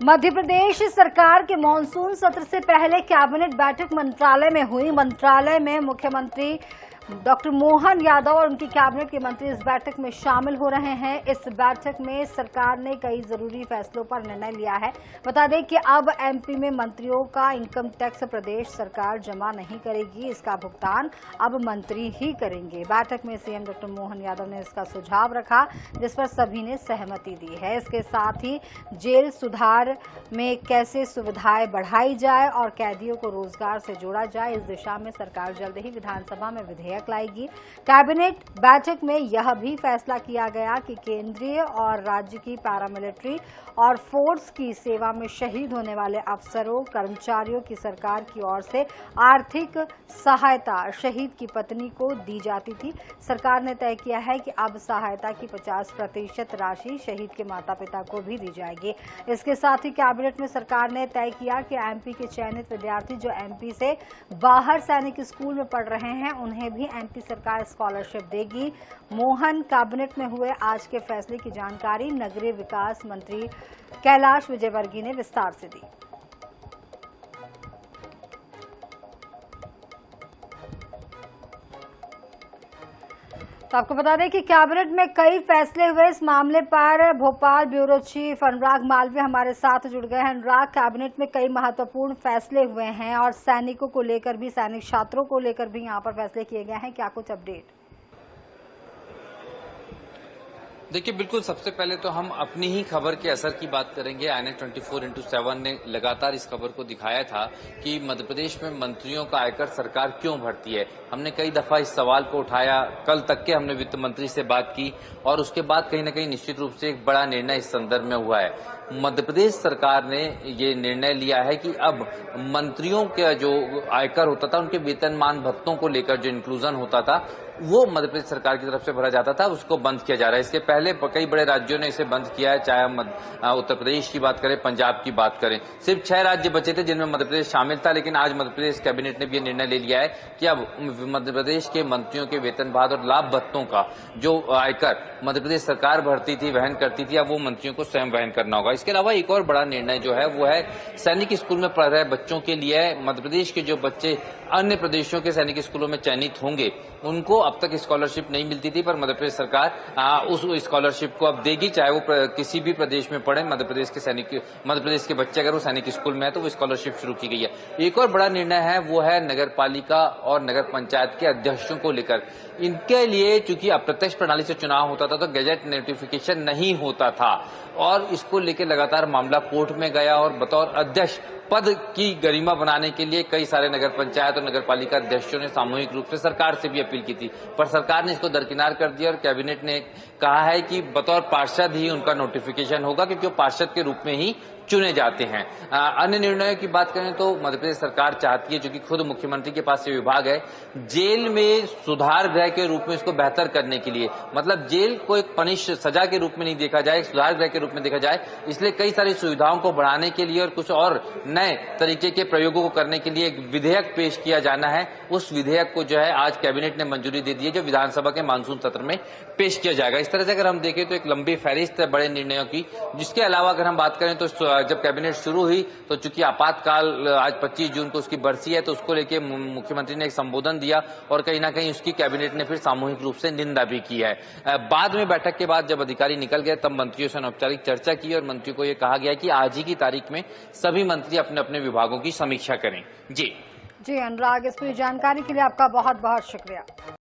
मध्य प्रदेश सरकार के मानसून सत्र से पहले कैबिनेट बैठक मंत्रालय में हुई। मंत्रालय में मुख्यमंत्री डॉक्टर मोहन यादव और उनकी कैबिनेट के मंत्री इस बैठक में शामिल हो रहे हैं। इस बैठक में सरकार ने कई जरूरी फैसलों पर निर्णय लिया है। बता दें कि अब एमपी में मंत्रियों का इनकम टैक्स प्रदेश सरकार जमा नहीं करेगी, इसका भुगतान अब मंत्री ही करेंगे। बैठक में सीएम डॉक्टर मोहन यादव ने इसका सुझाव रखा, जिस पर सभी ने सहमति दी है। इसके साथ ही जेल सुधार में कैसे सुविधाएं बढ़ाई जाए और कैदियों को रोजगार से जोड़ा जाए, इस दिशा में सरकार जल्द ही विधानसभा में विधेयक लाएगी। कैबिनेट बैठक में यह भी फैसला किया गया कि केंद्रीय और राज्य की पैरामिलिट्री और फोर्स की सेवा में शहीद होने वाले अफसरों कर्मचारियों की सरकार की ओर से आर्थिक सहायता शहीद की पत्नी को दी जाती थी। सरकार ने तय किया है कि अब सहायता की 50% राशि शहीद के माता पिता को भी दी जाएगी। इसके साथ ही कैबिनेट में सरकार ने तय किया कि एमपी के चयनित विद्यार्थी जो एमपी से बाहर सैनिक स्कूल में पढ़ रहे हैं, उन्हें भी एमपी सरकार स्कॉलरशिप देगी। मोहन कैबिनेट में हुए आज के फैसले की जानकारी नगरीय विकास मंत्री कैलाश विजयवर्गीय ने विस्तार से दी। तो आपको बता दें कि कैबिनेट में कई फैसले हुए। इस मामले पर भोपाल ब्यूरो चीफ अनुराग मालवीय हमारे साथ जुड़ गए हैं। अनुराग, कैबिनेट में कई महत्वपूर्ण फैसले हुए हैं और सैनिकों को लेकर भी, सैनिक छात्रों को लेकर भी यहाँ पर फैसले किए गए हैं, क्या कुछ अपडेट? देखिए, बिल्कुल सबसे पहले तो हम अपनी ही खबर के असर की बात करेंगे। INA 24x7 ने लगातार इस खबर को दिखाया था कि मध्य प्रदेश में मंत्रियों का आयकर सरकार क्यों भरती है। हमने कई दफा इस सवाल को उठाया, कल तक के हमने वित्त मंत्री से बात की और उसके बाद कहीं न कहीं निश्चित रूप से एक बड़ा निर्णय इस संदर्भ में हुआ है। मध्य प्रदेश सरकार ने ये निर्णय लिया है कि अब मंत्रियों का जो आयकर होता था, उनके वेतनमान भत्तों को लेकर जो इंक्लूजन होता था, वो मध्य प्रदेश सरकार की तरफ से भरा जाता था, उसको बंद किया जा रहा है। इसके पहले कई बड़े राज्यों ने इसे बंद किया है, चाहे हम उत्तर प्रदेश की बात करें, पंजाब की बात करें। सिर्फ 6 राज्य बचे थे जिनमें मध्य प्रदेश शामिल था, लेकिन आज मध्य प्रदेश कैबिनेट ने भी निर्णय ले लिया है कि अब मध्य प्रदेश के मंत्रियों के वेतन भात और लाभ भत्तों का जो आयकर मध्य प्रदेश सरकार भरती थी, वहन करती थी, अब वो मंत्रियों को स्वयं वहन करना होगा। इसके अलावा एक और बड़ा निर्णय जो है वो है सैनिक स्कूल में पढ़ रहे बच्चों के लिए। मध्य प्रदेश के जो बच्चे अन्य प्रदेशों के सैनिक स्कूलों में चयनित होंगे, उनको अब तक स्कॉलरशिप नहीं मिलती थी, पर मध्य प्रदेश सरकार उस स्कॉलरशिप को अब देगी, चाहे वो किसी भी प्रदेश में पढ़े। मध्य प्रदेश के बच्चे अगर वो सैनिक स्कूल में है तो वो स्कॉलरशिप शुरू की गई है। एक और बड़ा निर्णय है वो है नगर पालिका और नगर पंचायत के अध्यक्षों को लेकर। इनके लिए चूंकि अप्रत्यक्ष प्रणाली से चुनाव होता था तो गैजेट नोटिफिकेशन नहीं होता था और इसको लेकर लगातार मामला कोर्ट में गया और बतौर अध्यक्ष पद की गरिमा बनाने के लिए कई सारे नगर पंचायत और नगर पालिका अध्यक्षों ने सामूहिक रूप से सरकार से भी अपील की थी, पर सरकार ने इसको दरकिनार कर दिया और कैबिनेट ने कहा है कि बतौर पार्षद ही उनका नोटिफिकेशन होगा, क्योंकि वो पार्षद के रूप में ही चुने जाते हैं। अन्य निर्णयों की बात करें तो मध्य प्रदेश सरकार चाहती है, चूंकि खुद मुख्यमंत्री के पास ये विभाग है, जेल में सुधार गृह के रूप में इसको बेहतर करने के लिए, मतलब जेल को एक सजा के रूप में नहीं देखा जाए, एक सुधार गृह के रूप में देखा जाए, इसलिए कई सारी सुविधाओं को बढ़ाने के लिए और कुछ और नए तरीके के प्रयोगों को करने के लिए एक विधेयक पेश किया जाना है। उस विधेयक को जो है आज कैबिनेट ने मंजूरी दे दी है, जो विधानसभा के मानसून सत्र में पेश किया जाएगा। इस तरह से अगर हम देखें तो एक लंबी फहरिस्त है बड़े निर्णयों की। जिसके अलावा अगर हम बात करें तो जब कैबिनेट शुरू हुई तो चूंकि आपातकाल आज 25 जून को उसकी बरसी है, तो उसको लेकर मुख्यमंत्री ने एक संबोधन दिया और कहीं ना कहीं उसकी कैबिनेट ने फिर सामूहिक रूप से निंदा भी की है। बाद में बैठक के बाद जब अधिकारी निकल गए तब मंत्रियों से अनौपचारिक चर्चा की और मंत्रियों को यह कहा गया कि आज ही की तारीख में सभी मंत्री अपने अपने विभागों की समीक्षा करें। जी अनुराग, इस पूरी जानकारी के लिए आपका बहुत बहुत शुक्रिया।